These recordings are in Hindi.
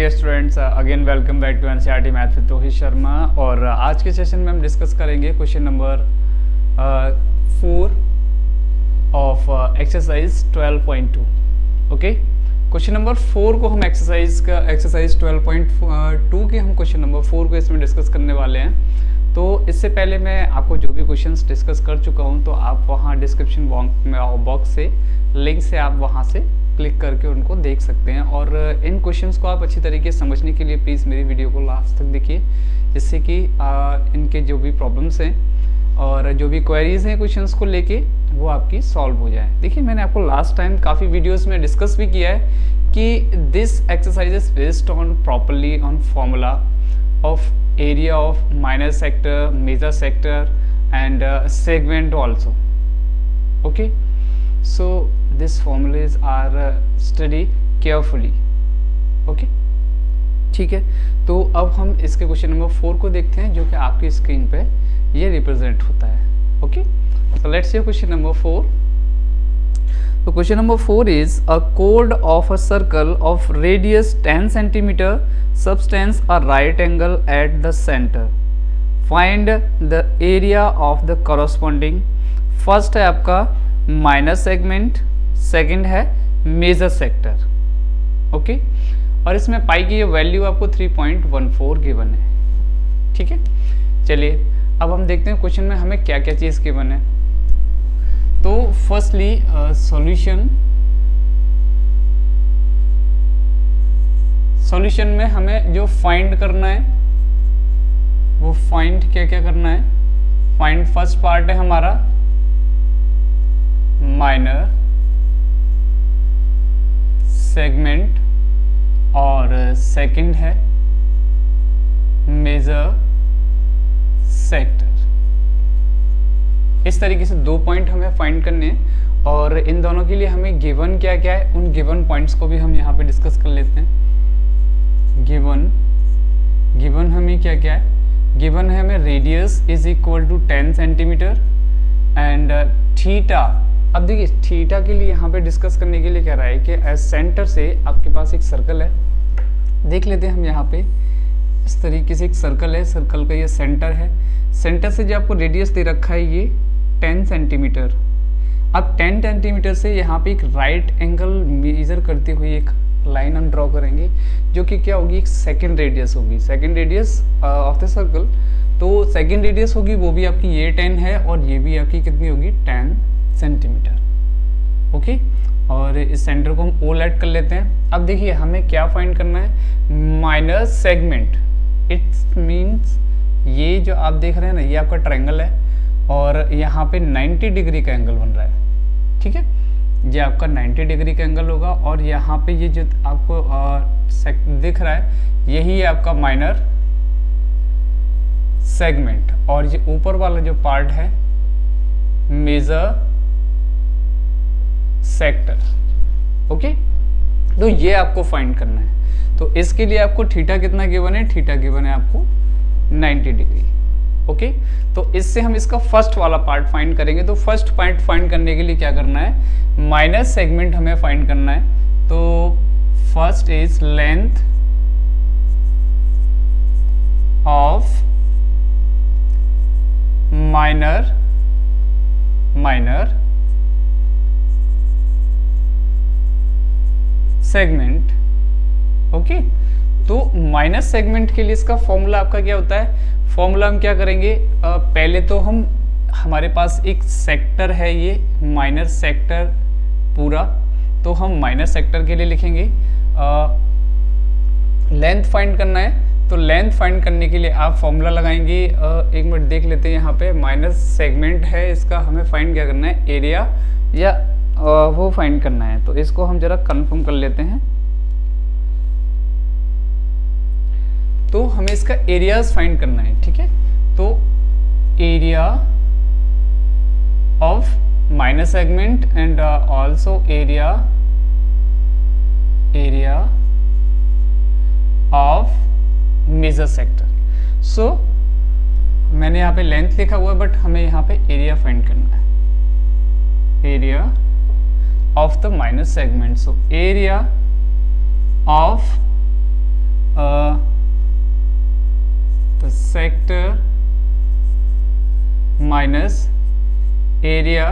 Dear students, again welcome back to NCERT math with Rohit Sharma. और आज के सेशन में हम डिस्कस करेंगे question number 4 of exercise 12.2। Okay, question number 4 को हम एक्सरसाइज 12.2 के हम क्वेश्चन नंबर 4 को इसमें डिस्कस करने वाले हैं। तो इससे पहले मैं आपको जो भी क्वेश्चंस डिस्कस कर चुका हूं, तो आप वहां डिस्क्रिप्शन बॉक्स से लिंक से आप वहां से क्लिक करके उनको देख सकते हैं। और इन क्वेश्चंस को आप अच्छी तरीके से समझने के लिए प्लीज़ मेरी वीडियो को लास्ट तक देखिए, जिससे कि इनके जो भी प्रॉब्लम्स हैं और जो भी क्वेरीज हैं क्वेश्चंस को लेके वो आपकी सॉल्व हो जाए। देखिए, मैंने आपको लास्ट टाइम काफ़ी वीडियोस में डिस्कस भी किया है कि this exercise is based on properly on formula of area of minor sector, major sector and segment also. Okay, so these formulas are study carefully। okay, ठीक है। तो अब हम इसके क्वेश्चन नंबर 4 को देखते हैं, जो कि आपकी स्क्रीन पे ये रिप्रेजेंट होता है। Okay, so let's see question number 4। तो question number 4 is a chord of a circle of radius 10 centimeter subtends a right angle at the center, find the area of the corresponding। First है आपका माइनर सेगमेंट, सेकंड है मेजर सेक्टर। ओके, और इसमें पाई की ये वैल्यू आपको 3.14 गिवन है। ठीक है, चलिए अब हम देखते हैं क्वेश्चन में हमें क्या क्या चीज़ गिवन है। तो फर्स्टली सॉल्यूशन में हमें जो फाइंड करना है वो फाइंड क्या क्या करना है। फाइंड फर्स्ट पार्ट है हमारा माइनर सेगमेंट और सेकंड है मेजर सेक्टर। इस तरीके से दो पॉइंट हमें फाइंड करने हैं, और इन दोनों के लिए हमें गिवन क्या क्या है उन गिवन पॉइंट्स को भी हम यहाँ पे डिस्कस कर लेते हैं। गिवन हमें क्या क्या है। गिवन है हमें radius is equal to 10 centimetre and theta. अब देखिए, थीटा के लिए यहाँ पे डिस्कस करने के लिए कह रहा है कि सेंटर से आपके पास एक सर्कल है। देख लेते हैं हम यहाँ पे, इस तरीके से एक सर्कल है, सर्कल का ये सेंटर है। सेंटर से जो आपको रेडियस दे रखा है ये 10 सेंटीमीटर। अब 10 सेंटीमीटर से यहाँ पे एक राइट एंगल मेजर करते हुए एक लाइन हम ड्रॉ करेंगे, जो कि क्या होगी, एक सेकेंड रेडियस होगी, second radius of the circle. तो सेकेंड रेडियस होगी वो भी आपकी ये 10 है, और ये भी आपकी कितनी होगी 10 सेंटीमीटर। ओके, और इस सेंटर को हम ओ ऐड कर लेते हैं। अब देखिए हमें क्या फाइंड करना है, माइनर सेगमेंट। इट्स मींस ये जो आप देख रहे हैं ना, ये आपका ट्रायंगल है और यहाँ पे 90 डिग्री का एंगल बन रहा है। ठीक है, ये आपका 90 डिग्री का एंगल होगा, और यहाँ पे ये जो आपको दिख रहा है यही है आपका माइनर सेगमेंट, और ये ऊपर वाला जो पार्ट है मेजर सेक्टर। ओके, तो ये आपको फाइंड करना है। तो इसके लिए आपको थीटा कितना गिवन है, थीटा गिवन है आपको 90 डिग्री। ओके, तो इससे हम इसका फर्स्ट वाला पार्ट फाइंड करेंगे। तो फर्स्ट पार्ट फाइंड करने के लिए क्या करना है, माइनर सेगमेंट हमें फाइंड करना है। तो first is length of minor segment. Okay, तो माइनर सेगमेंट के लिए इसका फॉर्मूला आपका क्या होता है। फॉर्मूला हम क्या करेंगे, पहले तो हमारे पास एक सेक्टर है, ये माइनर सेक्टर पूरा, तो हम माइनर सेक्टर के लिए लिखेंगे। लेंथ फाइंड करना है, तो लेंथ फाइंड करने के लिए आप फॉर्मूला लगाएंगे। एक मिनट देख लेते हैं, यहाँ पे माइनर सेगमेंट है, इसका हमें फाइंड क्या करना है, एरिया या वो फाइंड करना है। तो इसको हम जरा कंफर्म कर लेते हैं। तो हमें इसका एरियाज फाइंड करना है। ठीक है, तो area of minor segment and also area of major sector. So मैंने यहाँ पे लेंथ लिखा हुआ है, बट हमें यहाँ पे एरिया फाइंड करना है, area of the minor segment. So area of minus area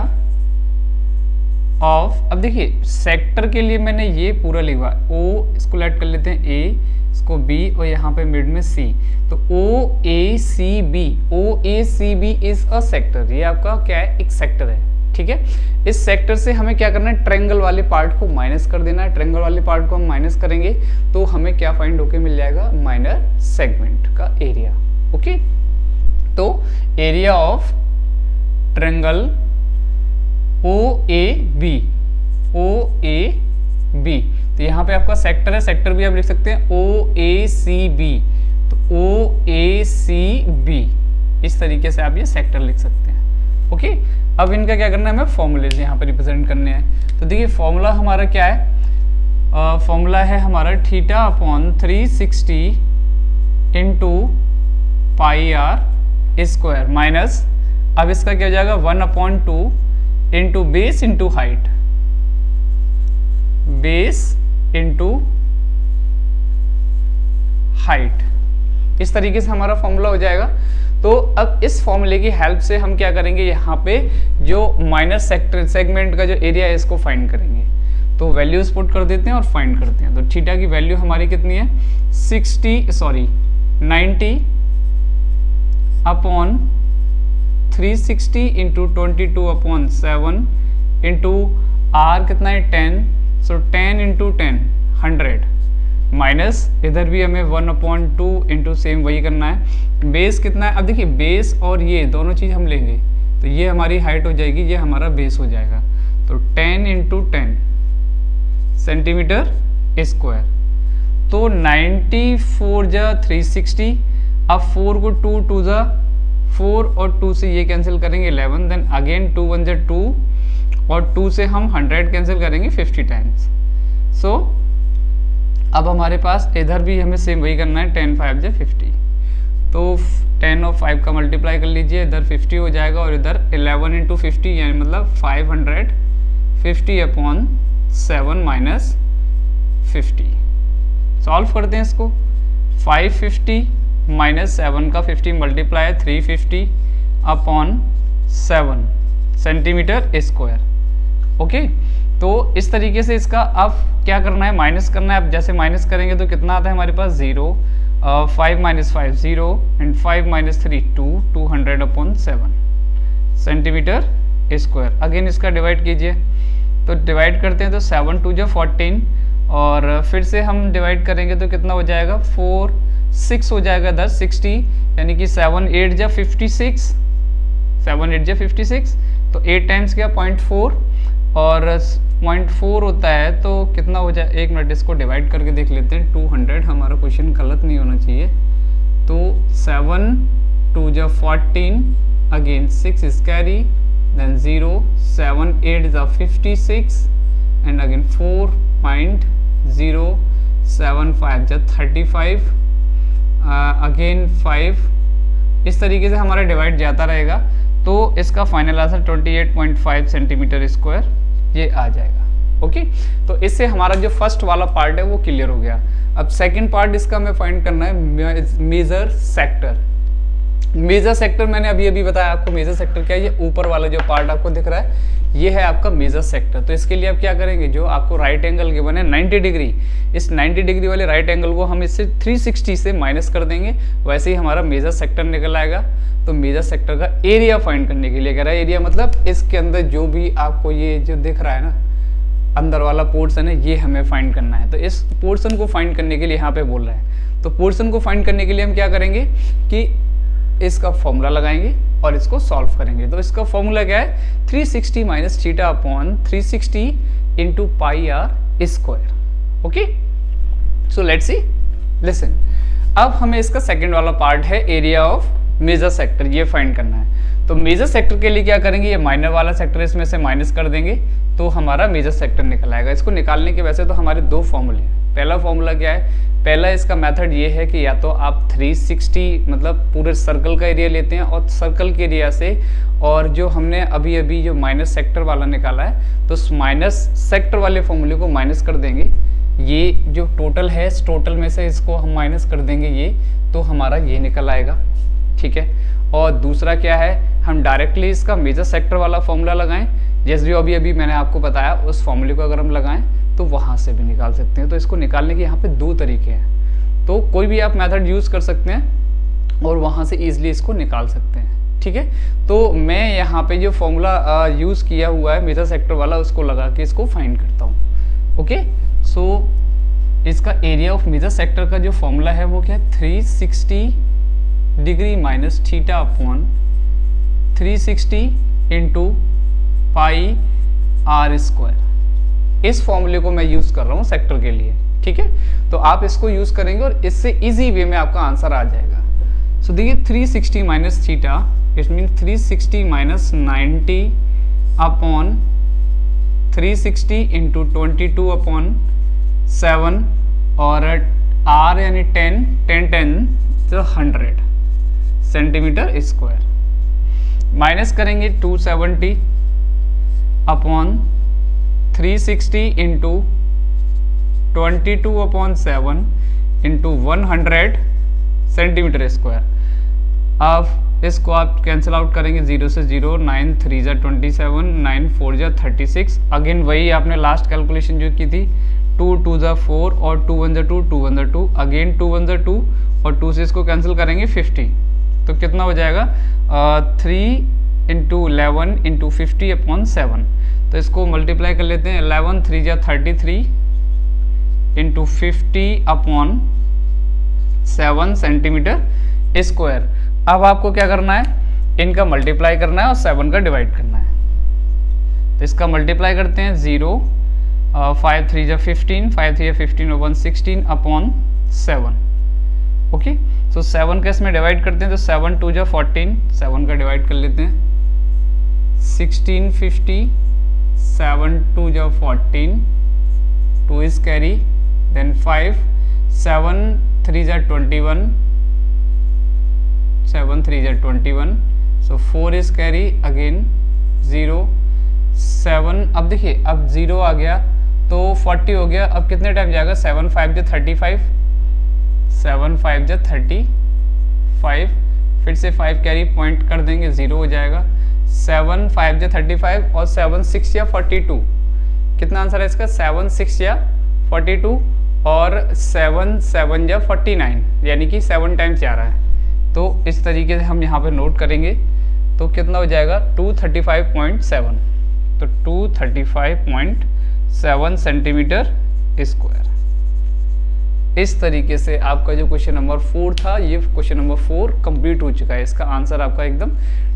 of, अब देखिए सेक्टर के लिए मैंने ये पूरा लिखा, ओ इसको लेट कर लेते हैं ए, इसको बी और यहाँ पे मिड में सी, तो O A C B, O A C B is a sector, ये आपका क्या है, एक सेक्टर है, ठीक है। इस सेक्टर से हमें क्या करना है, ट्रायंगल वाले पार्ट को माइनस कर देना है, ट्रायंगल वाले पार्ट को हम माइनस करेंगे तो हमें क्या फाइंड होके मिल जाएगा, माइनर सेगमेंट का एरिया। ओके, तो area of triangle O A B, O A B, तो यहाँ पे आपका सेक्टर है, सेक्टर भी आप लिख सकते हैं ओ ए सी बी, तो ओ ए सी बी, इस तरीके से आप ये सेक्टर लिख सकते हैं। ओके, अब इनका क्या करना है, हमें फॉर्मूलेज यहाँ पर रिप्रेजेंट करने हैं। तो देखिए फॉर्मूला हमारा क्या है, फॉर्मूला है हमारा theta upon 360 into pi r square minus, अब इसका क्या हो जाएगा 1/2 into base into height, base into height, इस तरीके से हमारा फॉर्मूला हो जाएगा। तो अब इस फॉर्मूले की हेल्प से हम क्या करेंगे, यहाँ पे जो माइनर सेक्टर सेगमेंट का जो एरिया है इसको फाइंड करेंगे। तो वैल्यूज पुट कर देते हैं और फाइंड करते हैं। तो थीटा की वैल्यू हमारी कितनी है, 90 अपॉन 360 इंटू 22/7 इंटू आर कितना है 10, सो 10 इंटू 10 100 माइनस इधर भी हमें 1/2 इंटू सेम वही करना है। बेस कितना है, अब देखिए बेस और ये दोनों चीज़ हम लेंगे तो ये हमारी हाइट हो जाएगी, ये हमारा बेस हो जाएगा। तो 10 इंटू 10 सेंटीमीटर स्क्वायर, तो 94 जा 360, अब 4 को 2 जा 4 और 2 से ये कैंसिल करेंगे 11, देन अगेन 2 1 जा 2 और 2 से हम 100 कैंसिल करेंगे 50 टाइम्स। सो अब हमारे पास इधर भी हमें सेम वही करना है, 10 5 जा 50, तो 10 और 5 का मल्टीप्लाई कर लीजिए, इधर 50 हो जाएगा और इधर 11 इंटू 50 यानी मतलब 550/7 माइनस 50। सॉल्व करते हैं इसको, 550 माइनस 7 का 50 मल्टीप्लाई है 350/7 सेंटीमीटर स्क्वायर। ओके, तो इस तरीके से इसका अब क्या करना है, माइनस करना है। अब जैसे माइनस करेंगे तो कितना आता है हमारे पास 0, 5 minus 5 0 and 5 minus 3 2, 200/7 centimetre square. Again इसका डिवाइड कीजिए, तो डिवाइड करते हैं तो 7 2 जा 14 और फिर से हम डिवाइड करेंगे तो कितना हो जाएगा 4 6 हो जाएगा 10 60, यानी कि 7 8 जा 56, 7 8 जा 56, तो 8 टाइम्स क्या 0.4 और 0.4 होता है तो कितना हो जाए, एक मिनट इसको डिवाइड करके देख लेते हैं। 200, हमारा क्वेश्चन गलत नहीं होना चाहिए। तो 7 2 जा 14, again 6 is carry, then 0, 7 8 is 56 and again 4.075 जा 35, अगेन 5, इस तरीके से हमारा डिवाइड जाता रहेगा। तो इसका फाइनल आंसर 28.5 सेंटीमीटर स्क्वायर ये आ जाएगा। ओके, तो इससे हमारा जो फर्स्ट वाला पार्ट है वो क्लियर हो गया। अब सेकंड पार्ट इसका हमें फाइंड करना है मेजर सेक्टर। मेजर सेक्टर मैंने अभी अभी बताया आपको, मेजर सेक्टर क्या है, ये ऊपर वाला जो पार्ट आपको दिख रहा है ये है आपका मेजर सेक्टर। तो इसके लिए आप क्या करेंगे, जो आपको राइट एंगल गिवन है 90 डिग्री, इस 90 डिग्री वाले राइट एंगल को हम इससे 360 से माइनस कर देंगे, वैसे ही हमारा मेजर सेक्टर निकल आएगा। तो मेजर सेक्टर का एरिया फाइंड करने के लिए कह रहा है, एरिया मतलब इसके अंदर जो भी आपको ये जो दिख रहा है ना अंदर वाला पोर्शन है, ये हमें फाइंड करना है। तो इस पोर्शन को फाइंड करने के लिए यहाँ पे बोल रहा है, तो पोर्शन को फाइंड करने के लिए हम क्या करेंगे कि इसका फॉर्मूला लगाएंगे और इसको सॉल्व करेंगे। तो इसका फॉर्मूला क्या है, 360 minus theta upon 360 into pi r square. Okay, so let's see, listen. अब हमें इसका सेकंड वाला पार्ट है एरिया ऑफ मेजर सेक्टर, ये फाइंड करना है। तो मेजर सेक्टर के लिए क्या करेंगे, ये माइनर वाला सेक्टर इसमें से माइनस कर देंगे तो हमारा मेजर सेक्टर निकल आएगा। इसको निकालने के वैसे तो हमारे दो फॉर्मूले हैं। पहला फॉर्मूला क्या है, पहला इसका मेथड ये है कि या तो आप 360 मतलब पूरे सर्कल का एरिया लेते हैं और सर्कल के एरिया से, और जो हमने अभी अभी जो माइनस सेक्टर वाला निकाला है तो उस माइनस सेक्टर वाले फॉर्मूले को माइनस कर देंगे। ये जो टोटल है इस टोटल में से इसको हम माइनस कर देंगे ये, तो हमारा ये निकल आएगा। ठीक है। और दूसरा क्या है, हम डायरेक्टली इसका मेजर सेक्टर वाला फॉर्मूला लगाएं, जैसे जो अभी मैंने आपको बताया उस फॉर्मूले को अगर हम लगाएं तो वहाँ से भी निकाल सकते हैं। तो इसको निकालने के यहाँ पे 2 तरीके हैं, तो कोई भी आप मेथड यूज़ कर सकते हैं और वहाँ से ईजिली इसको निकाल सकते हैं, ठीक है। तो मैं यहाँ पे जो फॉर्मूला यूज़ किया हुआ है मेजर सेक्टर वाला, उसको लगा के इसको फाइंड करता हूँ। ओके, सो इसका एरिया ऑफ मेजर सेक्टर का जो फॉर्मूला है वो क्या है, 360 degree minus theta upon 360 into pi r square. इस फॉर्मूले को मैं यूज़ कर रहा हूँ सेक्टर के लिए, ठीक है। तो आप इसको यूज़ करेंगे और इससे इजी वे में आपका आंसर आ जाएगा। सो देखिए 360 minus theta, it mean 360 minus 90 upon 360 into 22 upon 7 और आर यानी 10 तो 100 सेंटीमीटर स्क्वायर। माइनस करेंगे 270 upon 360 into 22 upon 7 into 100 centimetre square. अब इसको आप कैंसिल आउट करेंगे, 0 से 0, 9 3 जा 27, 9 4 जा 36। अगेन वही आपने लास्ट कैलकुलेशन जो की थी, 2 2 जा 4 और 2 1 जा 2, 2 1 जा 2, अगेन 2 1 जा 2 और 2 से इसको कैंसिल करेंगे 50। तो कितना हो जाएगा 3 इंटू 11 इंटू 50 अपॉन 7। तो इसको मल्टीप्लाई कर लेते हैं, 11 3 जा 33 इंटू 50 अपॉन 7 सेंटीमीटर स्क्वायर। अब आपको क्या करना है, इनका मल्टीप्लाई करना है और 7 का डिवाइड करना है। तो इसका मल्टीप्लाई करते हैं, 0 5 3 जा 15, 5 3 जा 15 और 1 16 अपॉन 7। ओके, सो 7 का इसमें डिवाइड करते हैं, तो 7 2 जा 14, 7 का डिवाइड कर लेते हैं, 16 50, 7 2 जा 14, 2 इज कैरी, देन 5, 7 3 जा 21, 7 3 जा 21, सो 4 इज कैरी, अगेन 0 7। अब देखिए अब 0 आ गया तो 40 हो गया। अब कितने टाइम जाएगा, 7 5 जा 35, 7 5 जा 35, फिर से 5 कैरी पॉइंट कर देंगे, 0 हो जाएगा। 7 5 जा 35 और 7 6 या 42, कितना आंसर है इसका, 7 6 या 42 और 7 7 या 49, यानी कि 7 टाइम्स जा रहा है। तो इस तरीके से हम यहाँ पे नोट करेंगे तो कितना हो जाएगा, 235.7। तो 235.7 सेंटीमीटर स्क्वायर। इस तरीके से आपका जो क्वेश्चन नंबर 4 था, ये क्वेश्चन नंबर 4 कंप्लीट हो चुका है। इसका आंसर आपका एकदम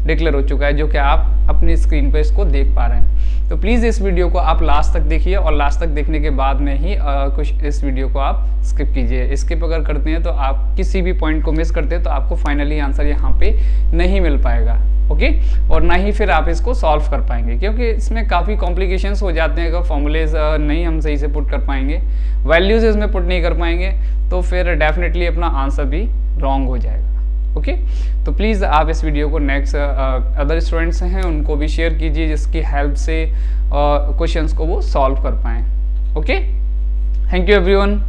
डिक्लेयर हो चुका है, जो कि आप अपनी स्क्रीन पे इसको देख पा रहे हैं। तो प्लीज़ इस वीडियो को आप लास्ट तक देखिए और लास्ट तक देखने के बाद में ही कुछ इस वीडियो को आप स्किप कीजिए। स्किप अगर करते हैं तो आप किसी भी पॉइंट को मिस करते हैं तो आपको फाइनली आंसर यहाँ पे नहीं मिल पाएगा। ओके, और ना ही फिर आप इसको सॉल्व कर पाएंगे, क्योंकि इसमें काफ़ी कॉम्प्लिकेशंस हो जाते हैं। अगर फॉर्मूलेज नहीं हम सही से पुट कर पाएंगे, वैल्यूज इसमें पुट नहीं कर पाएंगे, तो फिर डेफिनेटली अपना आंसर भी रॉन्ग हो जाएगा। ओके, तो प्लीज़ आप इस वीडियो को नेक्स्ट अदर स्टूडेंट्स हैं उनको भी शेयर कीजिए, जिसकी हेल्प से क्वेश्चंस को वो सॉल्व कर पाएँ। Okay, thank you everyone.